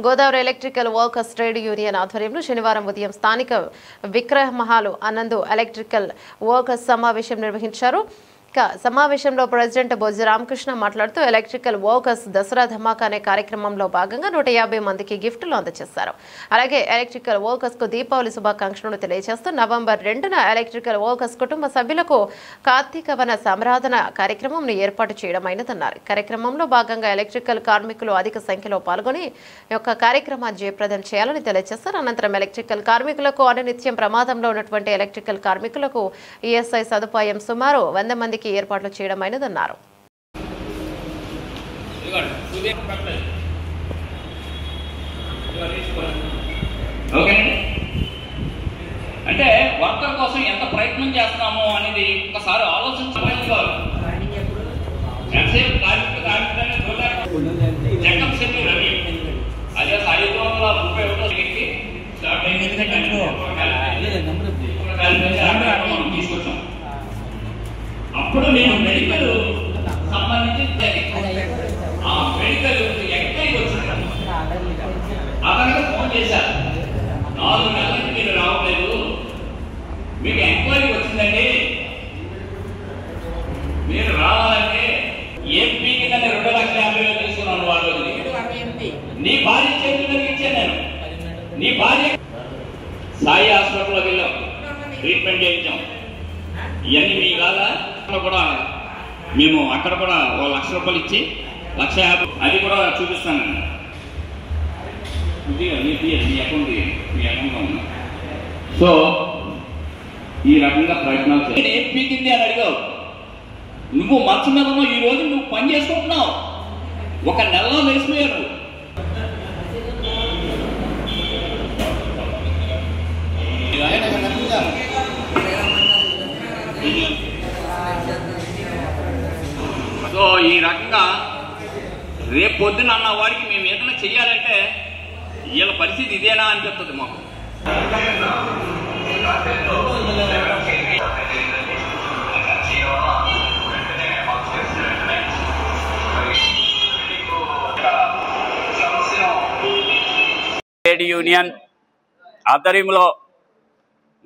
Godavari electrical workers trade union ఆధ్వర్యంలో శనివారం ఉదయం స్థానిక విక్రమహాలు అనందు ఎలక్ట్రికల్ వర్కర్స్ సమావేశం నిర్వహించారు. సమావేశంలో ప్రెసిడెంట్ బొజ్జ రామకృష్ణ మాట్లాడుతూ ఎలక్ట్రికల్ వర్కర్స్ దసరా ధమాకా అనే కార్యక్రమంలో భాగంగా 150 మందికి గిఫ్టులు అందజేశారు. అలాగే ఎలక్ట్రికల్ వర్కర్స్ కు దీపావళి శుభాకాంక్షలను తెలియజేస్తూ నవంబర్ 2న ఎలక్ట్రికల్ వర్కర్స్ కుటుంబ సభ్యులకు కార్తీక వన సంరాధన కార్యక్రమం ఏర్పాటు చేయడమైనదన్నారు. కార్యక్రమంలో భాగంగా ఎలక్ట్రికల్ కార్మికులు అధిక సంఖ్యలో పాల్గొని యొక్క కార్యక్రమాన్ని జయప్రదం చేయాలని తెలియజేశారు. అనంతరం ఎలక్ట్రికల్ కార్మికులకు అనునిత్యం ప్రమాదంలో ఉన్నటువంటి ఎలక్ట్రికల్ కార్మికులకు ఈఎస్ఐ సదుపాయం సుమారు 100 మందికి ఏర్పాట్లు చేయడమైనదన్నారు. అంటే వర్కర్ కోసం ఎంత ప్రయత్నం చేస్తున్నాము అనేది ఒకసారి ఆలోచించాలి. చెకప్ షెడ్యూల్ అని అదే 531 స్టార్ట్ అయింది. తీసుకొచ్చాం. అప్పుడు నేను మెడికల్ సంబంధించి ఆ మెడికల్ ఎంక్వైరీ వచ్చింది. అతనికి ఫోన్ చేశారు, 4 నెలలకి మీరు రావట్లేదు, మీకు ఎంక్వైరీ వచ్చిందండి, మీరు రావాలంటే ఏపీకి నన్ను 2,50,000 తీసుకున్నాను. వాళ్ళు నీ భార్య చేతుల్లో ఇచ్చాను నేను. నీ భార్య సాయి హాస్పిటల్లోకి వెళ్ళాం, ట్రీట్మెంట్ చేయించాం. ఇవన్నీ మీ కాదా? కూడా మేము అక్కడ కూడా 1,00,000 రూపాయలు ఇచ్చి 1,50,000 అది కూడా చూపిస్తాను. మీ అకౌంట్ లో ఉన్నా. సో ఈ రకంగా ప్రయత్నాలు చేయాలి. ఏం పీకింది అని అడిగావు. నువ్వు మంచం మీద ఈ రోజు నువ్వు పని చేసుకుంటున్నావు. 1 నెలలో వేసిపోయారు. సో ఈ రకంగా రేపు పొద్దున అన్న వాడికి మేము ఏదైనా చెయ్యాలంటే వీళ్ళ పరిస్థితి ఇదేనా అనిపిస్తుంది మాకు. ట్రేడ్ యూనియన్ ఆధ్వర్యంలో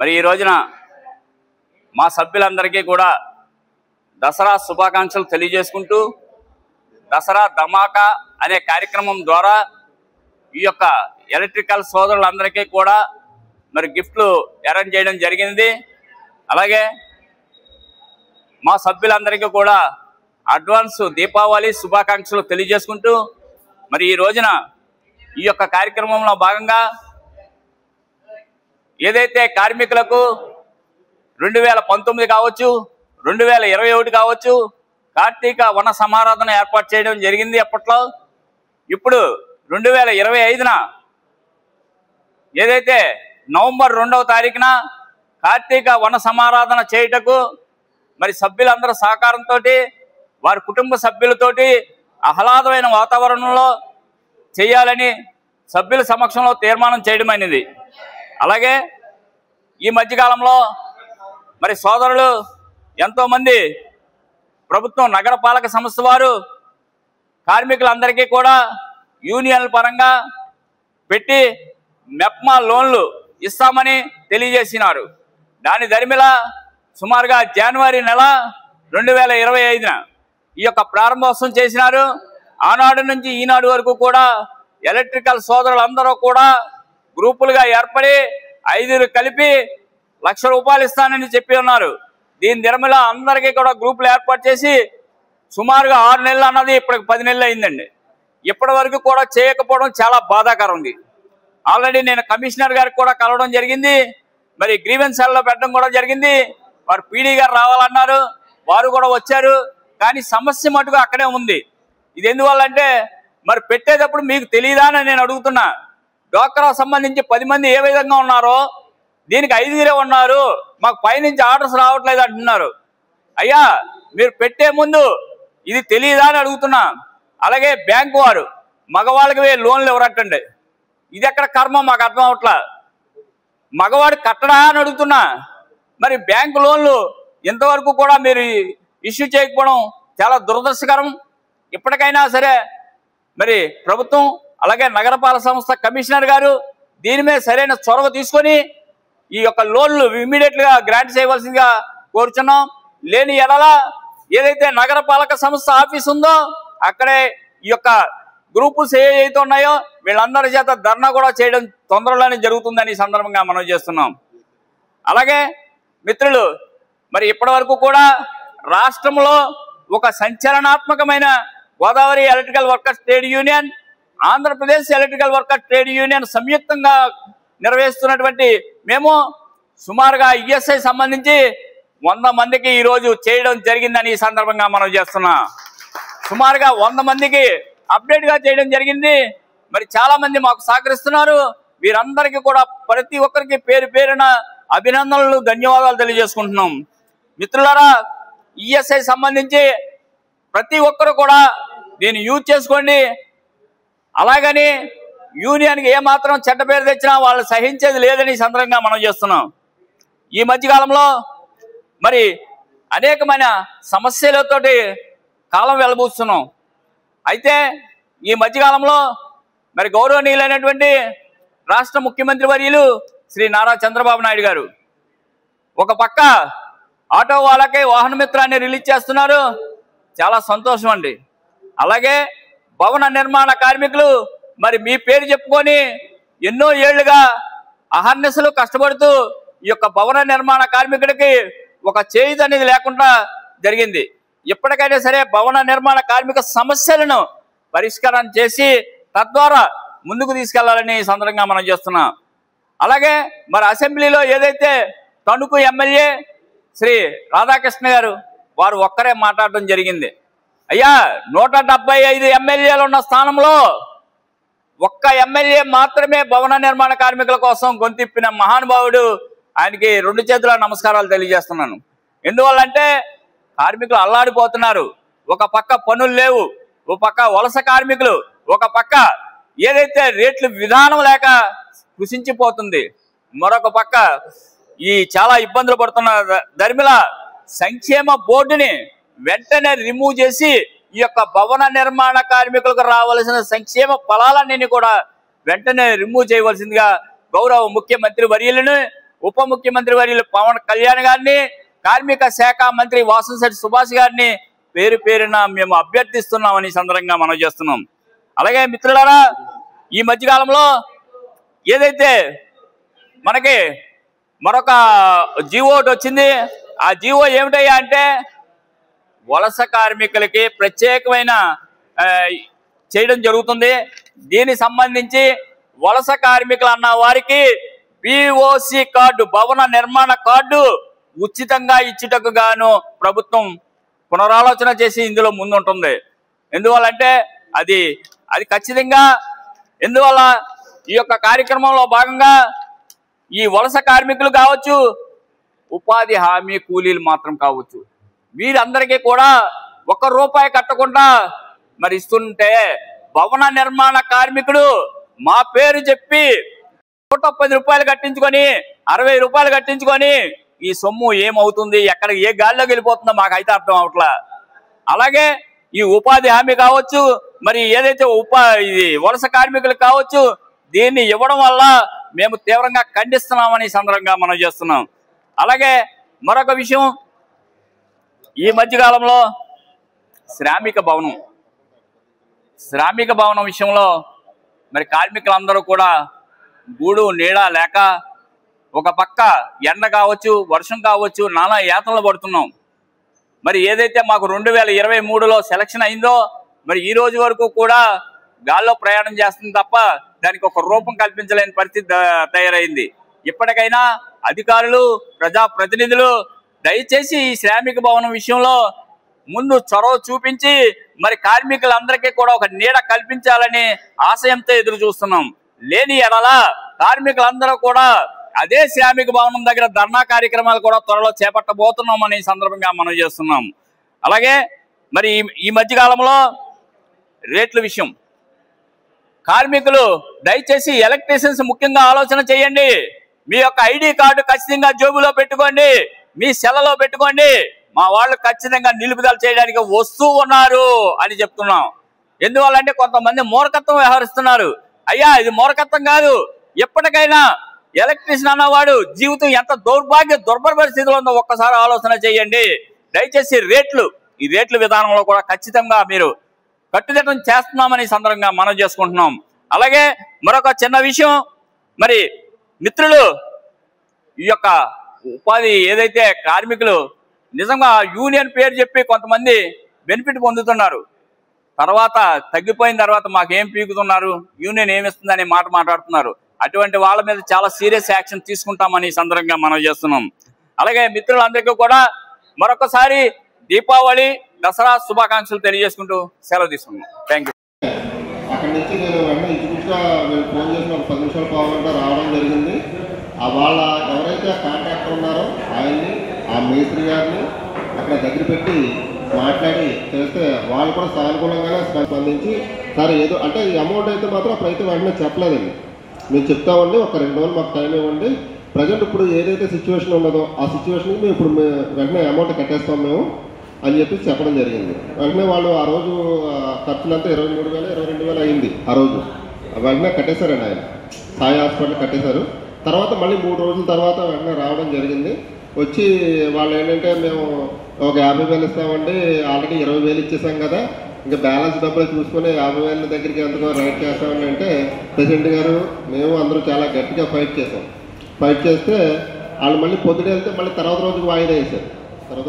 మరి ఈ రోజున మా సభ్యులందరికీ కూడా దసరా శుభాకాంక్షలు తెలియజేసుకుంటూ దసరా ధమాకా అనే కార్యక్రమం ద్వారా ఈ యొక్క ఎలక్ట్రికల్ సోదరులందరికీ కూడా మరి గిఫ్ట్లు అరేంజ్ చేయడం జరిగింది. అలాగే మా సభ్యులందరికీ కూడా అడ్వాన్స్ దీపావళి శుభాకాంక్షలు తెలియజేసుకుంటూ మరి ఈ రోజున ఈ యొక్క కార్యక్రమంలో భాగంగా ఏదైతే కార్మికులకు 2019 కావచ్చు, 2021 కావచ్చు కార్తీక వన సమారాధన ఏర్పాటు చేయడం జరిగింది అప్పట్లో. ఇప్పుడు 2025న ఏదైతే నవంబర్ 2వ తారీఖున కార్తీక వన సమారాధన చేయుటకు మరి సభ్యులందరూ సహకారంతో వారి కుటుంబ సభ్యులతోటి ఆహ్లాదమైన వాతావరణంలో చేయాలని సభ్యుల సమక్షంలో తీర్మానం చేయడమైనది. అలాగే ఈ మధ్యకాలంలో మరి సోదరులు ఎంతోమంది ప్రభుత్వం నగరపాలక సంస్థ వారు కార్మికులందరికీ కూడా యూనియన్ల పరంగా పెట్టి మెప్మా లోన్లు ఇస్తామని తెలియజేసినారు. దాని దరిమిలా సుమారుగా జనవరి నెల 2025న ఈ యొక్క ప్రారంభోత్సవం చేసినారు. ఆనాడు నుంచి ఈనాడు వరకు కూడా ఎలక్ట్రికల్ సోదరులందరూ కూడా గ్రూపులుగా ఏర్పడి 5 కలిపి 1,00,000 రూపాయలు ఇస్తానని చెప్పి ఉన్నారు. దీని దిరమిలా అందరికీ కూడా గ్రూపులు ఏర్పాటు చేసి సుమారుగా 6 నెలలు అన్నది ఇప్పటికి 10 నెలలు అయిందండి. ఇప్పటి వరకు కూడా చేయకపోవడం చాలా బాధాకరం ఉంది. ఆల్రెడీ నేను కమిషనర్ గారికి కూడా కలవడం జరిగింది. మరి గ్రీవెన్స్ సెల్లో పెట్టడం కూడా జరిగింది. వారు పీడీ గారు రావాలన్నారు, వారు కూడా వచ్చారు. కానీ సమస్య మటుకు అక్కడే ఉంది. ఇది ఎందువల్ల అంటే మరి పెట్టేటప్పుడు మీకు తెలియదా అని నేను అడుగుతున్నా. డ్వాక్రా సంబంధించి 10 మంది ఏ విధంగా ఉన్నారో దీనికి 5 ఉన్నారు, మాకు పైనుంచి ఆర్డర్స్ రావట్లేదు అంటున్నారు. అయ్యా మీరు పెట్టే ముందు ఇది తెలియదా అని అడుగుతున్నా. అలాగే బ్యాంకు వారు మగవాళ్ళకి లోన్లు ఇవ్వరట్టండి. ఇది ఎక్కడ కర్మ మాకు అర్థం అవట్లా. మగవాడు కట్టడా అని అడుగుతున్నా. మరి బ్యాంకు లోన్లు ఇంతవరకు కూడా మీరు ఇష్యూ చేయకపోవడం చాలా దురదృష్టకరం. ఇప్పటికైనా సరే మరి ప్రభుత్వం అలాగే నగరపాలక సంస్థ కమిషనర్ గారు దీని మీద సరైన చొరవ తీసుకొని ఈ యొక్క లోన్లు ఇమ్మీడియట్గా గ్రాంట్ చేయవలసిందిగా కోరుచున్నాం. లేని ఎడల ఏదైతే నగరపాలక సంస్థ ఆఫీస్ ఉందో అక్కడే ఈ యొక్క గ్రూపులు ఏవైతే ఉన్నాయో వీళ్ళందరి చేత ధర్నా కూడా చేయడం తొందరలోనే జరుగుతుందని సందర్భంగా మనం చేస్తున్నాం. అలాగే మిత్రులు, మరి ఇప్పటి వరకు కూడా రాష్ట్రంలో ఒక సంచలనాత్మకమైన Godavari electrical workers trade union, Andhra Pradesh electrical workers trade union సంయుక్తంగా నిర్వహిస్తున్నటువంటి మేము సుమారుగా ఈఎస్ఐ సంబంధించి 100 మందికి ఈరోజు చేయడం జరిగిందని ఈ సందర్భంగా మనం చేస్తున్నాం. సుమారుగా 100 మందికి అప్డేట్గా చేయడం జరిగింది. మరి చాలా మంది మాకు సహకరిస్తున్నారు. వీరందరికీ కూడా ప్రతి ఒక్కరికి పేరు పేరున అభినందనలు, ధన్యవాదాలు తెలియజేసుకుంటున్నాం. మిత్రులారా, ఈఎస్ఐ సంబంధించి ప్రతి ఒక్కరు కూడా దీన్ని యూజ్ చేసుకోండి. అలాగని యూనియన్కి ఏమాత్రం చెడ్డ పేరు తెచ్చినా వాళ్ళు సహించేది లేదని సందర్భంగా మనం చేస్తున్నాం. ఈ మధ్యకాలంలో మరి అనేకమైన సమస్యలతోటి కాలం వెలబూస్తున్నాం. అయితే ఈ మధ్యకాలంలో మరి గౌరవనీయులైనటువంటి రాష్ట్ర ముఖ్యమంత్రి వర్యులు శ్రీ నారా చంద్రబాబు నాయుడు గారు ఒక పక్క ఆటో వాళ్ళకే వాహన మిత్రాన్ని రిలీజ్ చేస్తున్నారు. చాలా సంతోషం అండి. అలాగే భవన నిర్మాణ కార్మికులు మరి మీ పేరు చెప్పుకొని ఎన్నో ఏళ్లుగా అహర్నిశలు కష్టపడుతూ ఈ యొక్క భవన నిర్మాణ కార్మికుడికి ఒక చేయుత అనేది లేకుండా జరిగింది. ఎప్పటికైనా సరే భవన నిర్మాణ కార్మిక సమస్యలను పరిష్కారం చేసి తద్వారా ముందుకు తీసుకెళ్లాలని సందర్భంగా మనం చేస్తున్నాం. అలాగే మరి అసెంబ్లీలో ఏదైతే తణుకు ఎమ్మెల్యే శ్రీ రాధాకృష్ణ గారు వారు ఒక్కరే మాట్లాడడం జరిగింది. అయ్యా, 175 ఎమ్మెల్యేలు ఉన్న స్థానంలో ఒక్క ఎమ్మెల్యే మాత్రమే భవన నిర్మాణ కార్మికుల కోసం గొంతిప్పిన మహానుభావుడు. ఆయనకి 2 చేతుల నమస్కారాలు తెలియజేస్తున్నాను. ఎందువల్లంటే కార్మికులు అల్లాడిపోతున్నారు. ఒక పక్క పనులు లేవు, ఒక పక్క వలస కార్మికులు, ఒక పక్క ఏదైతే రేట్లు విధానం లేక కృషించిపోతుంది, మరొక పక్క ఈ చాలా ఇబ్బందులు పడుతున్న ధర్మిల సంక్షేమ బోర్డుని వెంటనే రిమూవ్ చేసి ఈ యొక్క భవన నిర్మాణ కార్మికులకు రావాల్సిన సంక్షేమ ఫలాలన్నీ కూడా వెంటనే రిమూవ్ చేయవలసిందిగా గౌరవ ముఖ్యమంత్రి వర్యులను, ఉప ముఖ్యమంత్రి వర్యులు పవన్ కళ్యాణ్ గారిని, కార్మిక శాఖ మంత్రి వాసంశెట్టి సుభాష్ గారిని పేరు పేరున మేము అభ్యర్థిస్తున్నామని సందర్భంగా మనం చేస్తున్నాం. అలాగే మిత్రులారా, ఈ మధ్యకాలంలో ఏదైతే మనకి మరొక జీవో ఒకటి వచ్చింది. ఆ జీవో ఏమిటయ్యా అంటే వలస కార్మికులకి ప్రత్యేకమైన చేయడం జరుగుతుంది. దీనికి సంబంధించి వలస కార్మికులు అన్న వారికి పిఓసి కార్డు, భవన నిర్మాణ కార్డు ఉచితంగా ఇచ్చుటకు గాను ప్రభుత్వం పునరాలోచన చేసి ఇందులో ముందుంటుంది. ఎందువల్లంటే అది ఖచ్చితంగా ఎందువల్ల ఈ యొక్క కార్యక్రమంలో భాగంగా ఈ వలస కార్మికులు కావచ్చు, ఉపాధి హామీ కూలీలు మాత్రం కావచ్చు, వీరందరికీ కూడా ₹1 కట్టకుండా మరి ఇస్తుంటే భవన నిర్మాణ కార్మికుడు మా పేరు చెప్పి ₹110 కట్టించుకొని ₹60 కట్టించుకొని ఈ సొమ్ము ఏమవుతుంది, ఎక్కడ ఏ గాల్లోకి వెళ్ళిపోతుందో మాకైతే అర్థం అవట్లా. అలాగే ఈ ఉపాధి హామీ కావచ్చు, మరి ఏదైతే ఇది వలస కార్మికులు కావచ్చు, దీన్ని ఇవ్వడం వల్ల మేము తీవ్రంగా ఖండిస్తున్నామని సందర్భంగా మనం చేస్తున్నాం. అలాగే మరొక విషయం, ఈ మధ్యకాలంలో శ్రామిక భవనం విషయంలో మరి కార్మికులందరూ కూడా గూడు నీడ లేక ఒక పక్క ఎండ కావచ్చు, వర్షం కావచ్చు, నానా యాతనలు పడుతున్నాం. మరి ఏదైతే మాకు 2023లో సెలక్షన్ అయిందో మరి ఈ రోజు వరకు కూడా గాల్లో ప్రయాణం చేస్తుంది తప్ప దానికి ఒక రూపం కల్పించలేని పరిస్థితి తయారైంది. ఇప్పటికైనా అధికారులు, ప్రజాప్రతినిధులు దయచేసి ఈ శ్రామిక భవనం విషయంలో ముందు చొరవ చూపించి మరి కార్మికులందరికీ కూడా ఒక నీడ కల్పించాలని ఆశయంతో ఎదురు చూస్తున్నాం. లేని ఎడల కార్మికులందరూ కూడా అదే శ్రామిక భవనం దగ్గర ధర్నా కార్యక్రమాలు కూడా త్వరలో చేపట్టబోతున్నామని సందర్భంగా మనం చేస్తున్నాం. అలాగే మరి ఈ మధ్యకాలంలో రేట్ల విషయం, కార్మికులు దయచేసి ఎలక్ట్రీషియన్స్ ముఖ్యంగా ఆలోచన చేయండి. మీ యొక్క ఐడి కార్డు ఖచ్చితంగా జోబులో పెట్టుకోండి, మీ సెలలో పెట్టుకోండి. మా వాళ్ళు ఖచ్చితంగా నిలుపుదల చేయడానికి వస్తూ ఉన్నారు అని చెప్తున్నాం. ఎందువల్లంటే కొంతమంది మూర్ఖత్వం వ్యవహరిస్తున్నారు. అయ్యా, ఇది మూర్ఖత్వం కాదు. ఎప్పటికైనా ఎలక్ట్రీషియన్ అన్నవాడు జీవితం ఎంత దుర్భర పరిస్థితిలో ఉందో ఒక్కసారి ఆలోచన చేయండి. దయచేసి ఈ రేట్ల విధానంలో కూడా ఖచ్చితంగా మీరు కట్టుదిట్టం చేస్తున్నామని సందర్భంగా మనం చేసుకుంటున్నాం. అలాగే మరొక చిన్న విషయం, మరి మిత్రులు ఈ యొక్క ఉపాధి ఏదైతే కార్మికులు నిజంగా యూనియన్ పేరు చెప్పి కొంతమంది బెనిఫిట్ పొందుతున్నారు, తర్వాత తగ్గిపోయిన తర్వాత మాకేం పీకుతున్నారు, యూనియన్ ఏమిస్తుందని మాట్లాడుతున్నారు. అటువంటి వాళ్ళ మీద చాలా సీరియస్ యాక్షన్ తీసుకుంటామని ఈ సందర్భంగా మనం చేస్తున్నాం. అలాగే మిత్రులందరికీ కూడా మరొకసారి దీపావళి దసరా శుభాకాంక్షలు తెలియజేసుకుంటూ సెలవు తీసుకున్నాం. Thank you. అక్కడి నుంచి నేను వెంటనే ఇంచుమించుగా మేము ఫోన్ చేసిన ఒక 10 నిమిషాలు పావుగంట రావడం జరిగింది. వాళ్ళ ఎవరైతే కాంట్రాక్టర్ ఉన్నారో ఆయన్ని, ఆ మేస్త్రి గారిని అక్కడ దగ్గర పెట్టి మాట్లాడి చేస్తే వాళ్ళు కూడా సానుకూలంగానే స్పందించి, సరే ఏదో అంటే ఈ అమౌంట్ అయితే మాత్రం అప్పుడైతే వెంటనే చెప్పలేదండి, మేము చెప్తామండి, ఒక 2 రోజులు మాకు టైం ఇవ్వండి, ప్రజెంట్ ఇప్పుడు ఏదైతే సిచ్యువేషన్ ఉన్నదో ఆ సిచ్యువేషన్కి మేము ఇప్పుడు వెంటనే అమౌంట్ కట్టేస్తాం మేము అని చెప్పి చెప్పడం జరిగింది. వెంటనే వాళ్ళు ఆ రోజు ఖర్చులంతా 23,000 22,000 అయింది. ఆ రోజు వెంటనే కట్టేశారండి, ఆయన సాయి హాస్పిటల్ కట్టేశారు. తర్వాత మళ్ళీ 3 రోజుల తర్వాత వెంటనే రావడం జరిగింది. వచ్చి వాళ్ళు ఏంటంటే మేము ఒక 50,000 ఇస్తామండి, ఆల్రెడీ 20,000 ఇచ్చేసాం కదా, ఇంకా బ్యాలెన్స్ డబ్బులు చూసుకొని 50,000 దగ్గరికి ఎంతగా రైట్ చేస్తామని అంటే, ప్రెసిడెంట్ గారు మేము అందరూ చాలా గట్టిగా ఫైట్ చేసాం. ఫైట్ చేస్తే వాళ్ళు మళ్ళీ పొద్దున వెళ్తే మళ్ళీ తర్వాత రోజుకి వాయిదా వేశారు. తర్వాత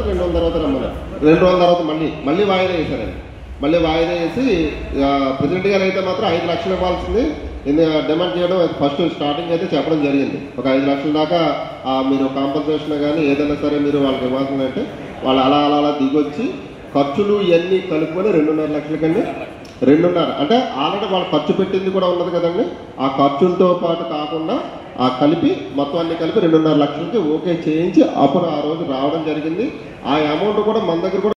2 రోజుల తర్వాత రమ్మన్నారు. 2 రోజుల తర్వాత మళ్ళీ వాయిదా వేశారండి. మళ్ళీ వాయిదా వేసి ప్రెసిడెంట్ గారు అయితే మాత్రం 5 లక్షలు ఇవ్వాల్సింది డిమాండ్ చేయడం ఫస్ట్ స్టార్టింగ్ అయితే చెప్పడం జరిగింది. ఒక 5 లక్షల దాకా మీరు కాంపన్సేషన్ కానీ ఏదైనా సరే మీరు వాళ్ళకి ఇవ్వాల్సింది అంటే, వాళ్ళు అలా దిగొచ్చి ఖర్చులు ఇవన్నీ కలుపుకొని 2.5 లక్షల కండి 2.5 అంటే ఆల్రెడీ వాళ్ళు ఖర్చు పెట్టింది కూడా ఉన్నది కదండి, ఆ ఖర్చులతో పాటు కాకుండా ఆ కలిపి మొత్తం అన్ని కలిపి 2.5 లక్షలకి ఓకే చేయించి అప్పుడు ఆ రోజు రావడం జరిగింది. ఆ అమౌంట్ కూడా మన దగ్గర కూడా